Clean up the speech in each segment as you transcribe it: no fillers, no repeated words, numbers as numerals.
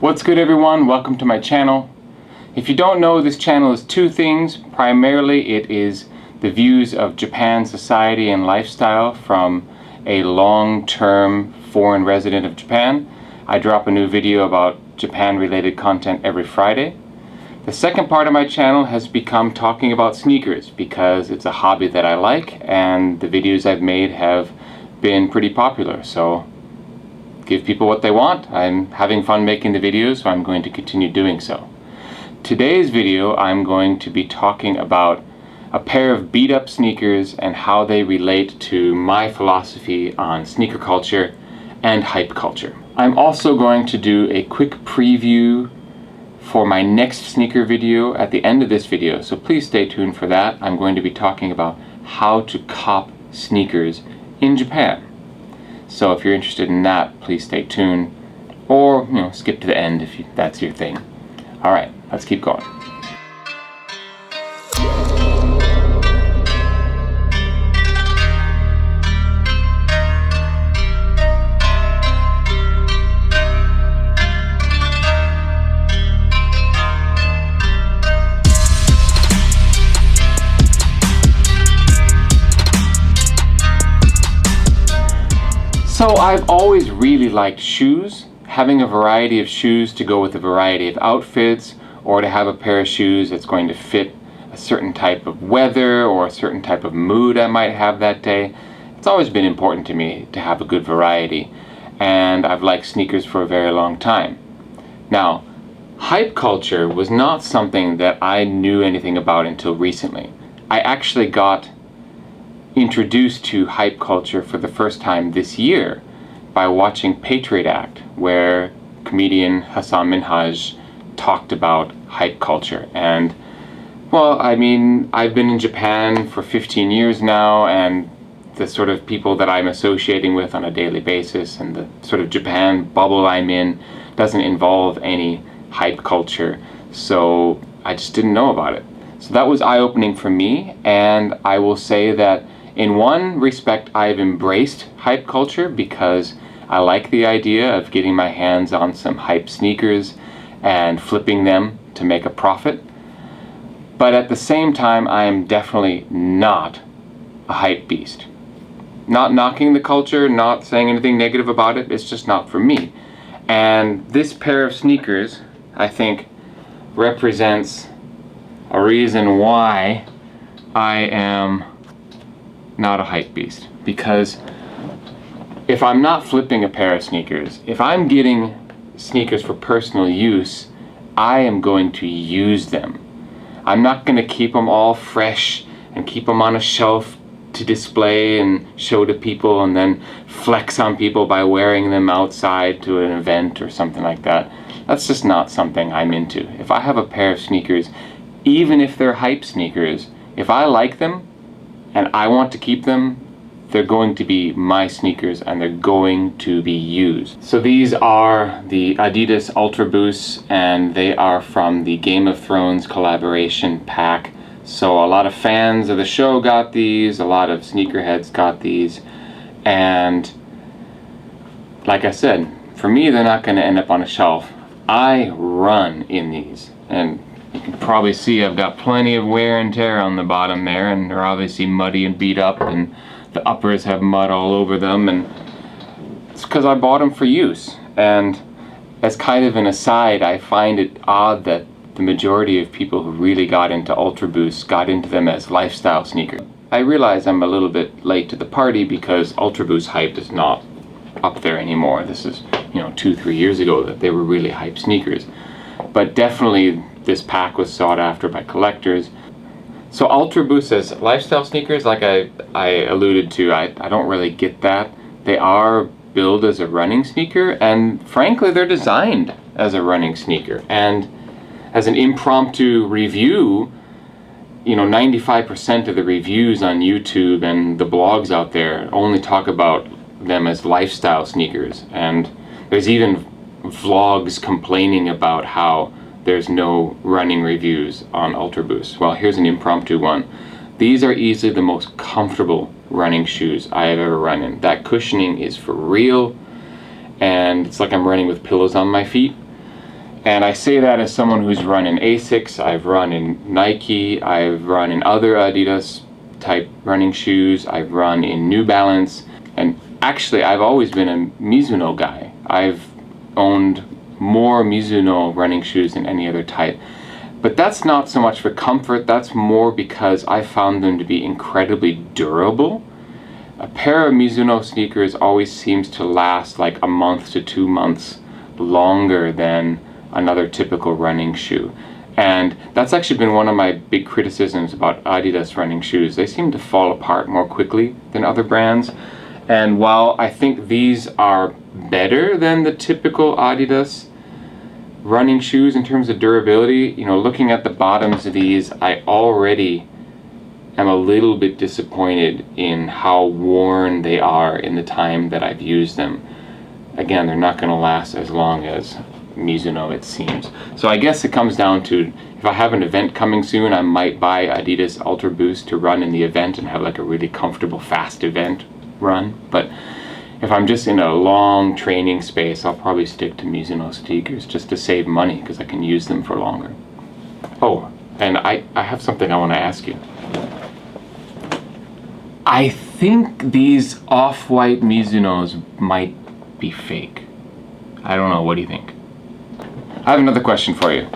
What's good, everyone? Welcome to my channel. If you don't know, this channel is two things. Primarily it is the views of Japan society and lifestyle from a long-term foreign resident of Japan. I drop a new video about Japan related content every Friday. The second part of my channel has become talking about sneakers because it's a hobby that I like and the videos I've made have been pretty popular. So give people what they want. I'm having fun making the videos, so I'm going to continue doing so. Today's video I'm going to be talking about a pair of beat up sneakers and how they relate to my philosophy on sneaker culture and hype culture. I'm also going to do a quick preview for my next sneaker video at the end of this video, so please stay tuned for that. I'm going to be talking about how to cop sneakers in Japan. So if you're interested in that, please stay tuned, or skip to the end if that's your thing. Alright, let's keep going. So I've always really liked shoes. Having a variety of shoes to go with a variety of outfits, or to have a pair of shoes that's going to fit a certain type of weather or a certain type of mood I might have that day. It's always been important to me to have a good variety, and I've liked sneakers for a very long time. Now, hype culture was not something that I knew anything about until recently. I actually got introduced to hype culture for the first time this year by watching Patriot Act, where comedian Hassan Minhaj talked about hype culture. And well, I mean, I've been in Japan for 15 years now, and the sort of people that I'm associating with on a daily basis and the sort of Japan bubble I'm in doesn't involve any hype culture, so I just didn't know about it. So that was eye-opening for me, and I will say that in one respect I've embraced hype culture because I like the idea of getting my hands on some hype sneakers and flipping them to make a profit. But at the same time, I am definitely not a hype beast. Not knocking the culture, not saying anything negative about it, it's just not for me. And this pair of sneakers, I think, represents a reason why I am not a hype beast. Because if I'm not flipping a pair of sneakers, if I'm getting sneakers for personal use, I am going to use them. I'm not going to keep them all fresh and keep them on a shelf to display and show to people and then flex on people by wearing them outside to an event or something like that. That's just not something I'm into. If I have a pair of sneakers, even if they're hype sneakers, if I like them and I want to keep them, they're going to be my sneakers and they're going to be used. So these are the Adidas Ultra Boosts, and they are from the Game of Thrones collaboration pack. So a lot of fans of the show got these, a lot of sneakerheads got these, and like I said, for me they're not going to end up on a shelf. I run in these, and you can probably see I've got plenty of wear and tear on the bottom there, and they're obviously muddy and beat up, and the uppers have mud all over them, and it's because I bought them for use. And as kind of an aside, I find it odd that the majority of people who really got into Ultra Boosts got into them as lifestyle sneakers. I realize I'm a little bit late to the party because Ultra Boost hype is not up there anymore. This is 2-3 years ago that they were really hype sneakers. But definitely this pack was sought after by collectors. So Ultra Boost as lifestyle sneakers, like I alluded to, I don't really get that. They are billed as a running sneaker, and frankly they're designed as a running sneaker. And as an impromptu review, 95% of the reviews on YouTube and the blogs out there only talk about them as lifestyle sneakers. And there's even vlogs complaining about how there's no running reviews on Ultra Boost. Well, here's an impromptu one. These are easily the most comfortable running shoes I have ever run in. That cushioning is for real, and it's like I'm running with pillows on my feet. And I say that as someone who's run in Asics, I've run in Nike, I've run in other Adidas type running shoes, I've run in New Balance, and actually I've always been a Mizuno guy. I've owned more Mizuno running shoes than any other type. But that's not so much for comfort, that's more because I found them to be incredibly durable. A pair of Mizuno sneakers always seems to last like a month to 2 months longer than another typical running shoe. And that's actually been one of my big criticisms about Adidas running shoes. They seem to fall apart more quickly than other brands. And while I think these are better than the typical Adidas running shoes in terms of durability, you know, looking at the bottoms of these, I already am a little bit disappointed in how worn they are in the time that I've used them. Again, they're not going to last as long as Mizuno, it seems. So I guess it comes down to, if I have an event coming soon, I might buy Adidas Ultra Boost to run in the event and have like a really comfortable fast event run. But if I'm just in a long training space, I'll probably stick to Mizuno sneakers just to save money because I can use them for longer. Oh, and I have something I want to ask you. I think these off-white Mizunos might be fake. I don't know, what do you think? I have another question for you.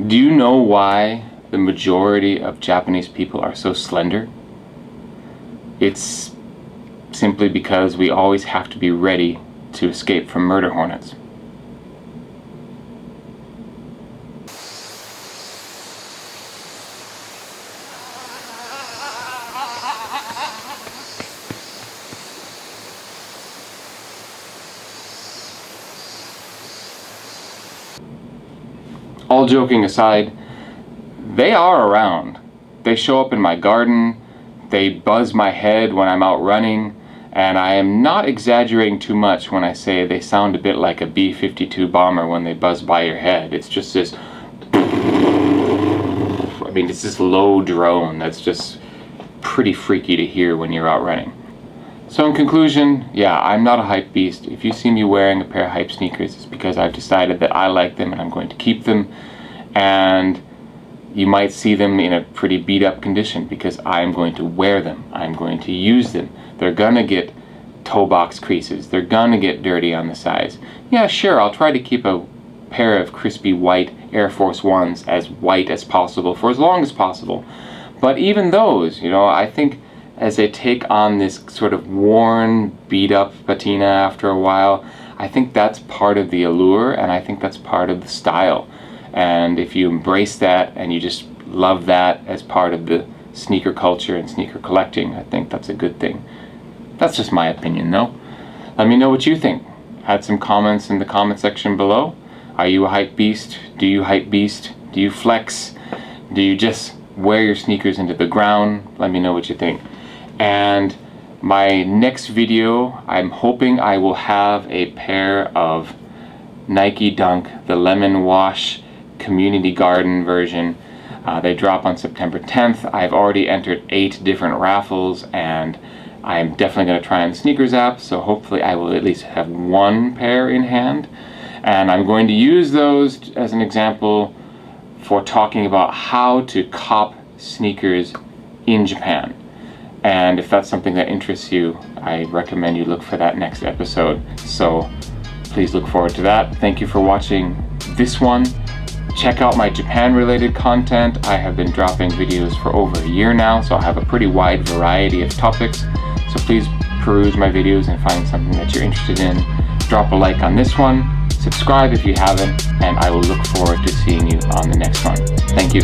Do you know why the majority of Japanese people are so slender? It's simply because we always have to be ready to escape from murder hornets. All joking aside, they are around. They show up in my garden, they buzz my head when I'm out running, and I am not exaggerating too much when I say they sound a bit like a B-52 bomber when they buzz by your head. It's just this, I mean, it's this low drone that's just pretty freaky to hear when you're out running. So in conclusion, yeah, I'm not a hype beast. If you see me wearing a pair of hype sneakers, it's because I've decided that I like them and I'm going to keep them. And you might see them in a pretty beat up condition because I'm going to wear them. I'm going to use them. They're gonna get toe box creases. They're gonna get dirty on the sides. Yeah, sure, I'll try to keep a pair of crispy white Air Force Ones as white as possible for as long as possible. But even those, you know, I think as they take on this sort of worn, beat up patina after a while, I think that's part of the allure and I think that's part of the style. And if you embrace that and you just love that as part of the sneaker culture and sneaker collecting, I think that's a good thing. That's just my opinion though. Let me know what you think. Add some comments in the comment section below. Are you a hype beast? Do you hype beast? Do you flex? Do you just wear your sneakers into the ground? Let me know what you think. And my next video, I'm hoping I will have a pair of Nike Dunk, the Lemon Wash Community Garden version. They drop on September 10th. I've already entered 8 different raffles and I'm definitely going to try on the sneakers app, so hopefully I will at least have 1 pair in hand. And I'm going to use those as an example for talking about how to cop sneakers in Japan. And if that's something that interests you, I recommend you look for that next episode. So please look forward to that. Thank you for watching this one. Check out my Japan related content. I have been dropping videos for over a year now, so I have a pretty wide variety of topics. So please peruse my videos and find something that you're interested in. Drop a like on this one, subscribe if you haven't, and I will look forward to seeing you on the next one. Thank you.